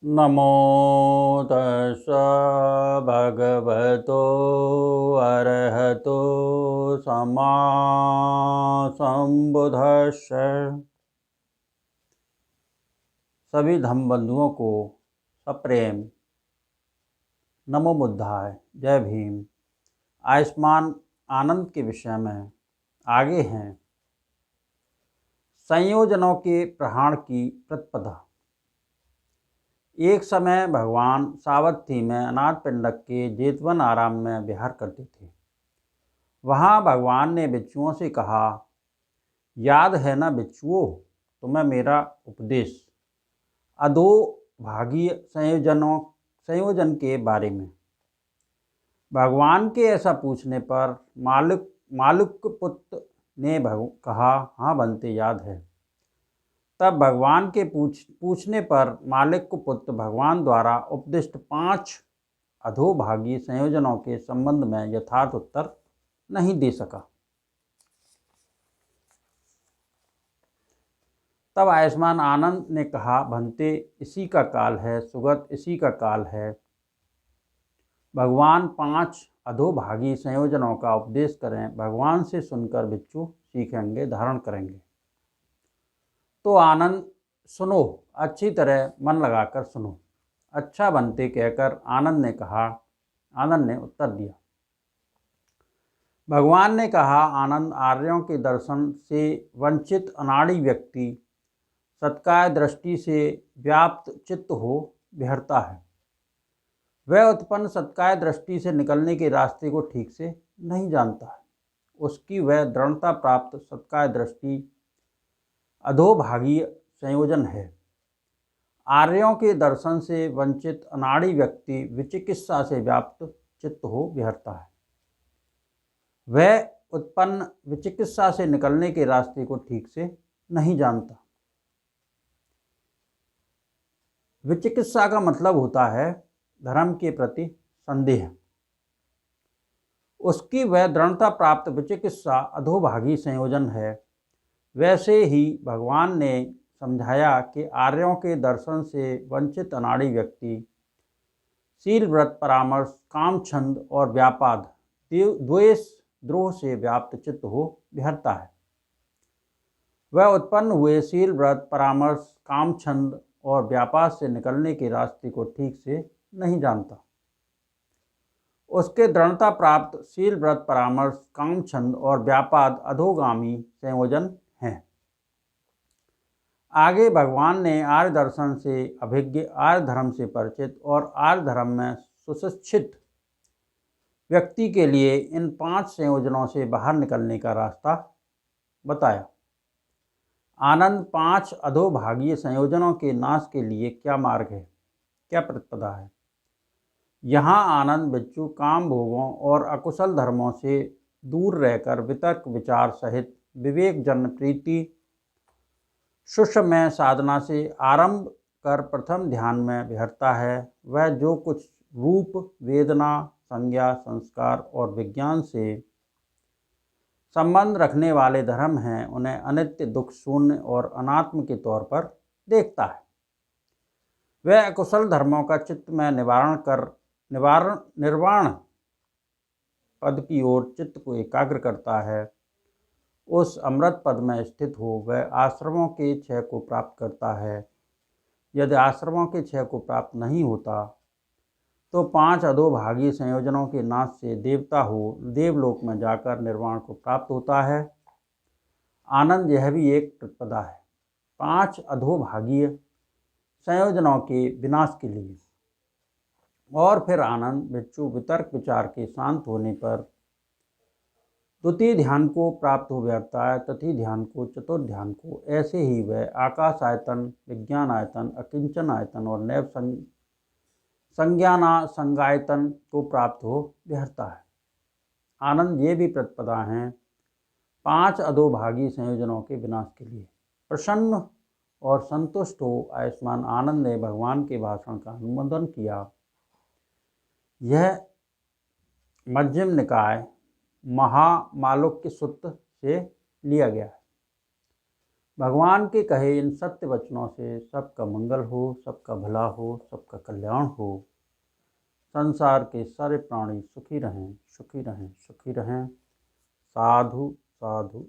नमो तस्स भगवतो अरहतो सम्मा सम्बुद्धस्स। सभी धम्म बंधुओं को सप्रेम नमो बुद्धाय, जय भीम। आयुष्मान आनंद के विषय में आगे हैं संयोजनों के प्रहार की प्रतिपदा। एक समय भगवान सावधि में अनाथपिंडक के जेतवन आराम में विहार करते थे। वहाँ भगवान ने बिच्छुओं से कहा, याद है ना बिच्छुओं, तुम्हें मेरा उपदेश अधोभागीय संयोजन के बारे में। भगवान के ऐसा पूछने पर मालुकपुत्र ने कहा, हाँ बनते याद है। तब भगवान के पूछने पर मालुकपुत्र भगवान द्वारा उपदिष्ट 5 अधोभागी संयोजनों के संबंध में यथार्थ उत्तर नहीं दे सका। तब आयुष्मान आनंद ने कहा, भंते इसी का काल है, सुगत इसी का काल है। भगवान 5 अधोभागी संयोजनों का उपदेश करें। भगवान से सुनकर बिच्छू सीखेंगे, धारण करेंगे। तो आनंद सुनो, अच्छी तरह मन लगाकर सुनो। अच्छा बनते कहकर आनंद ने उत्तर दिया। भगवान ने कहा, आनंद, आर्यों के दर्शन से वंचित अनाड़ी व्यक्ति सत्काय दृष्टि से व्याप्त चित्त हो विहरता है। वह उत्पन्न सत्काय दृष्टि से निकलने के रास्ते को ठीक से नहीं जानता है। उसकी वह दृढ़ता प्राप्त सत्काय दृष्टि अधोभागीय संयोजन है। आर्यों के दर्शन से वंचित अनाड़ी व्यक्ति विचिकित्सा से व्याप्त चित्त हो विहरता है। वह उत्पन्न विचिकित्सा से निकलने के रास्ते को ठीक से नहीं जानता। विचिकित्सा का मतलब होता है धर्म के प्रति संदेह। उसकी वह दृढ़ता प्राप्त विचिकित्सा अधोभागी संयोजन है। वैसे ही भगवान ने समझाया कि आर्यों के दर्शन से वंचित अनाड़ी व्यक्ति शील, व्रत, परामर्श, काम, छंद और व्यापाद, द्वेष, द्रोह से व्याप्त चित्त हो विहरता है। वह उत्पन्न हुए शील, व्रत, परामर्श, काम, छंद और व्यापाद से निकलने के रास्ते को ठीक से नहीं जानता। उसके दृढ़ता प्राप्त शील, व्रत, परामर्श, काम, छंद और व्यापाद अधोगामी संयोजन हैं। आगे भगवान ने आर्य दर्शन से अभिज्ञ, आर्य धर्म से परिचित और आर्य धर्म में सुशिक्षित व्यक्ति के लिए इन 5 संयोजनों से बाहर निकलने का रास्ता बताया। आनंद, 5 अधोभागीय संयोजनों के नाश के लिए क्या मार्ग है, क्या प्रतिपदा है? यहाँ आनंद बिच्छू काम, भोगों और अकुशल धर्मों से दूर रहकर वितर्क, विचार सहित विवेक जन प्रीति सुषमय साधना से आरंभ कर प्रथम ध्यान में विहरता है। वह जो कुछ रूप, वेदना, संज्ञा, संस्कार और विज्ञान से संबंध रखने वाले धर्म हैं, उन्हें अनित्य, दुख शून्य और अनात्म के तौर पर देखता है। वह अकुशल धर्मों का चित्त में निर्वाण पद की ओर चित्त को एकाग्र करता है। उस अमृत पद में स्थित हो वह आश्रमों के क्षय को प्राप्त करता है। यदि आश्रमों के क्षय को प्राप्त नहीं होता तो 5 अधोभागी संयोजनों के नाश से देवता हो देवलोक में जाकर निर्वाण को प्राप्त होता है। आनंद, यह भी एक प्रतिपदा है 5 अधोभागीय संयोजनों के विनाश के लिए। और फिर आनंद बिच्छू वितर्क विचार के शांत होने पर द्वितीय ध्यान को प्राप्त हो जाता है, तृतीय ध्यान को, चतुर्थ ध्यान को। ऐसे ही वह आकाश आयतन, विज्ञान आयतन, अकिंचन आयतन और नैव संज्ञानासंगायतन को प्राप्त हो विहरता है। आनंद, ये भी प्रतिपदा हैं 5 अधोभागी संयोजनों के विनाश के लिए। प्रसन्न और संतुष्ट हो आयुष्मान आनंद ने भगवान के भाषण का अनुमोदन किया। यह मध्यम निकाय महामालुक्य सूत्र से लिया गया है। भगवान के कहे इन सत्य वचनों से सबका मंगल हो, सबका भला हो, सबका कल्याण हो। संसार के सारे प्राणी सुखी रहें, सुखी रहें, सुखी रहें। साधु साधु।